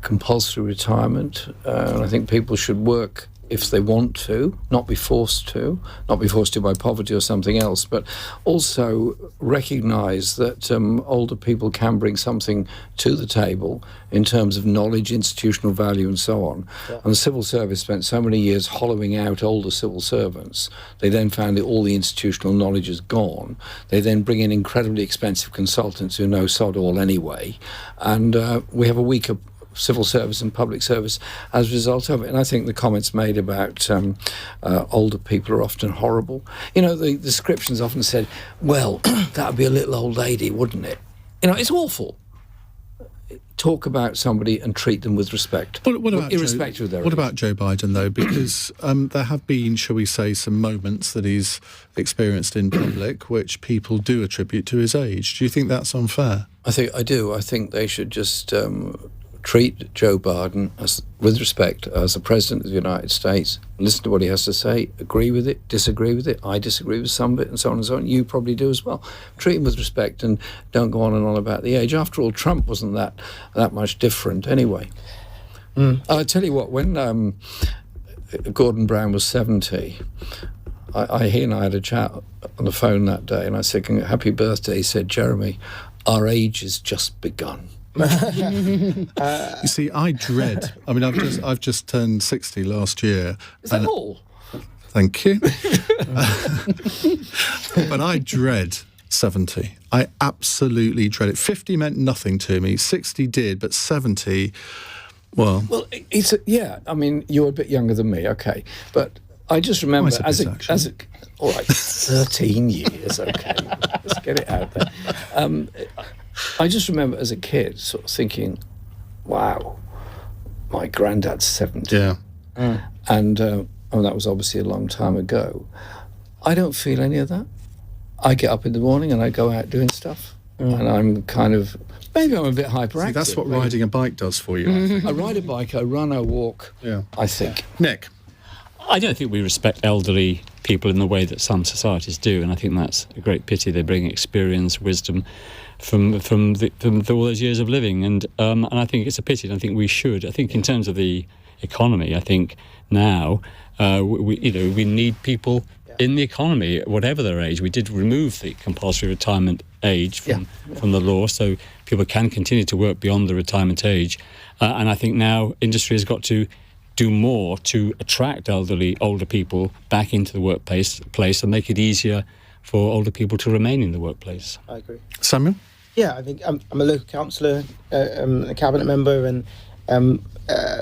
compulsory retirement. And I think people should work if they want to, not be forced to by poverty or something else, but also recognise that older people can bring something to the table in terms of knowledge, institutional value and so on. Yeah. And the civil service spent so many years hollowing out older civil servants. They then found that all the institutional knowledge is gone. They then bring in incredibly expensive consultants who know sod all anyway. And we have a weaker civil service and public service as a result of it. And I think the comments made about older people are often horrible. The descriptions often said, well, that would be a little old lady, wouldn't it? It's awful. Talk about somebody and treat them with respect, what about irrespective of their age. What about Joe Biden, though? Because there have been, shall we say, some moments that he's experienced in public which people do attribute to his age. Do you think that's unfair? I do. I think they should just treat Joe Biden with respect as the President of the United States, listen to what he has to say, agree with it, disagree with it. I disagree with some of it and so on and so on. You probably do as well. Treat him with respect and don't go on and on about the age. After all, Trump wasn't that much different anyway. I'll tell you what, when Gordon Brown was 70, he and I had a chat on the phone that day and I said, happy birthday. He said, Jeremy, our age has just begun. You see, I dread. I mean, I've just turned 60 last year. Is that all? Thank you. But I dread 70. I absolutely dread it. 50 meant nothing to me. 60 did, but 70, well, I mean, you're a bit younger than me, okay, but I just remember all right, 13 years, okay, let's get it out there. I just remember as a kid sort of thinking, wow, my granddad's 70. Yeah. And that was obviously a long time ago. I don't feel any of that. I get up in the morning and I go out doing stuff. And I'm kind of, maybe I'm a bit hyperactive. See, that's what riding a bike does for you. I ride a bike, I run, I walk, I think. Nick? I don't think we respect elderly people in the way that some societies do, and I think that's a great pity. They bring experience, wisdom from all those years of living, and I think it's a pity. And I think we should. I think in terms of the economy, I think now we need people in the economy, whatever their age. We did remove the compulsory retirement age from the law, so people can continue to work beyond the retirement age. And I think now industry has got to do more to attract older people back into the workplace and make it easier for older people to remain in the workplace. I agree. Samuel? Yeah, I think I'm a local councillor, a cabinet member, and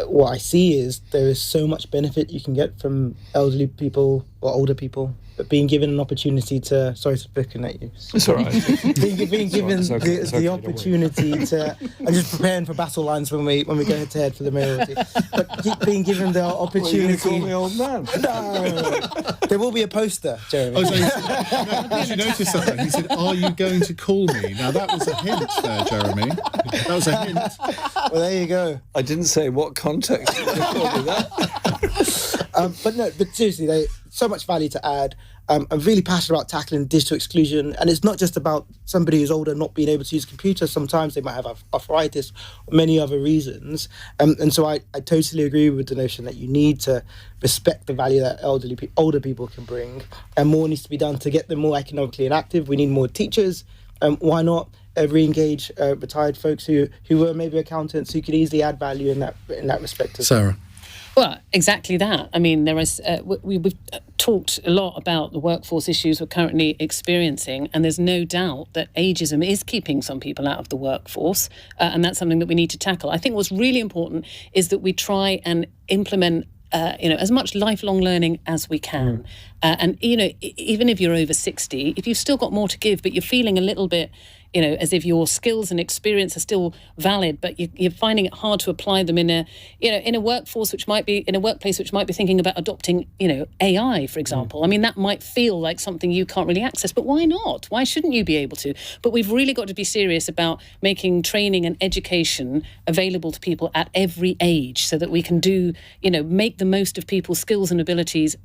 what I see is there is so much benefit you can get from elderly people or older people but being given an opportunity to... Sorry for looking at you. It's all right. being given the opportunity to... I'm just preparing for battle lines when we go head to head for the mayoralty. But being given the opportunity... Well, you're going to call me old man? No. There will be a poster, Jeremy. Oh, so did you notice that? He said, "Are you going to call me?" Now that was a hint there, Jeremy. That was a hint. Well, there you go. I didn't say what context you called me that. But seriously, there's so much value to add. I'm really passionate about tackling digital exclusion, and it's not just about somebody who's older not being able to use computers. Sometimes they might have arthritis or many other reasons. And so I totally agree with the notion that you need to respect the value that older people can bring, and more needs to be done to get them more economically inactive. We need more teachers. Why not re-engage retired folks who were maybe accountants who could easily add value in that respect? Sarah. Well, exactly that. I mean, there is we've talked a lot about the workforce issues we're currently experiencing, and there's no doubt that ageism is keeping some people out of the workforce, and that's something that we need to tackle. I think what's really important is that we try and implement as much lifelong learning as we can. And, even if you're over 60, if you've still got more to give, but you're feeling a little bit, as if your skills and experience are still valid, but you're finding it hard to apply them in a workforce which might be, in a workplace which might be thinking about adopting, AI, for example. I mean, that might feel like something you can't really access, but why not? Why shouldn't you be able to? But we've really got to be serious about making training and education available to people at every age so that we can do, make the most of people's skills and abilities,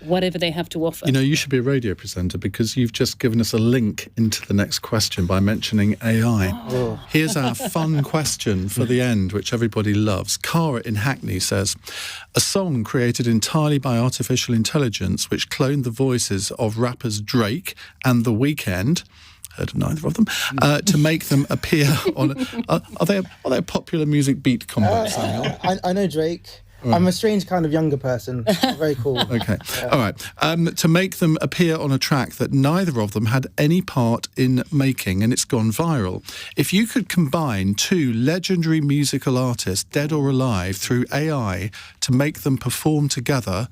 whatever they have to offer. You should be a radio presenter because you've just given us a link into the next question by mentioning AI. Oh. Here's our fun question for the end, which everybody loves. Cara in Hackney says, a song created entirely by artificial intelligence which cloned the voices of rappers Drake and The Weeknd, heard of neither of them, to make them appear on... Are they a popular music beat combo, Samuel? I know Drake. Right. I'm a strange kind of younger person. Very cool. Okay. All right. To make them appear on a track that neither of them had any part in making, and it's gone viral. If you could combine two legendary musical artists, dead or alive, through AI to make them perform together,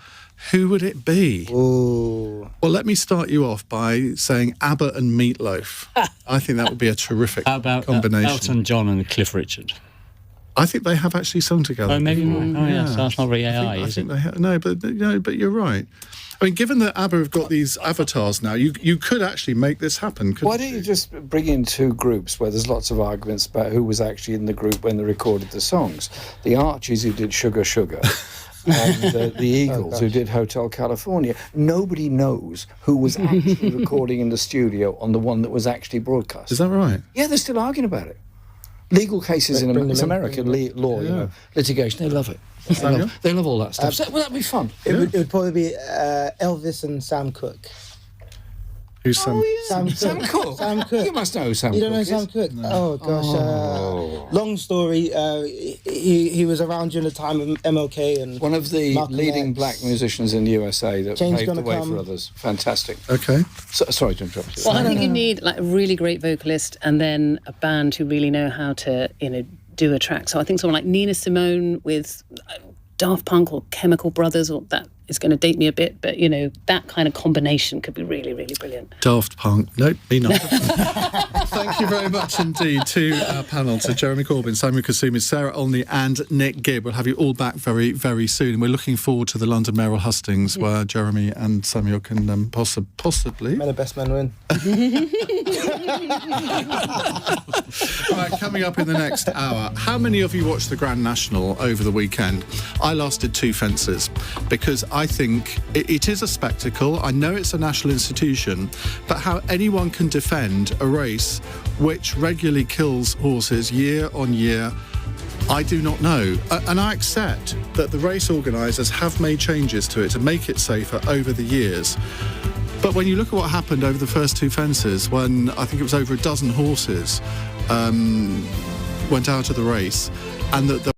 who would it be? Ooh. Well, let me start you off by saying ABBA and Meatloaf. I think that would be a terrific How about combination. Elton John and Cliff Richard? I think they have actually sung together. Oh, maybe not. Oh, yes, Yeah. that's not very AI, I is think it? they have. No, but you're right. I mean, given that ABBA have got these avatars now, you could actually make this happen. Why don't you just bring in two groups where there's lots of arguments about who was actually in the group when they recorded the songs? The Archies, who did Sugar Sugar, and the Eagles, who did Hotel California. Nobody knows who was actually recording in the studio on the one that was actually broadcast. Is that right? Yeah, they're still arguing about it. Legal cases in American law, litigation, they love it. They love all that stuff. Well, that'd be fun. It would probably be Elvis and Sam Cooke. Who's Sam? Sam Cooke. Sam Cooke. You must know who Sam You Cooke don't know is. Sam Cooke? No. Oh gosh. Long story. He was around during the time of MLK and one of the Malcolm leading X. black musicians in the USA that Change paved the Gonna way Come. for others. Fantastic. Okay. Sorry to interrupt you. Well, I think you need like a really great vocalist and then a band who really know how to, do a track. So I think someone like Nina Simone with Daft Punk or Chemical Brothers, or that is going to date me a bit, but that kind of combination could be really, really brilliant. Daft Punk. Nope, me not. Thank you very much indeed to our panel, to Jeremy Corbyn, Samuel Kasumu, Sarah Olney and Nick Gibb. We'll have you all back very, very soon. And we're looking forward to the London mayoral hustings where Jeremy and Samuel can possibly... May the best man win. All right, coming up in the next hour, how many of you watched the Grand National over the weekend? I lasted 2 fences because I think it is a spectacle. I know it's a national institution, but how anyone can defend a race which regularly kills horses year on year, I do not know. And I accept that the race organisers have made changes to it to make it safer over the years. But when you look at what happened over the first 2 fences, when I think it was over a dozen horses went out of the race, and that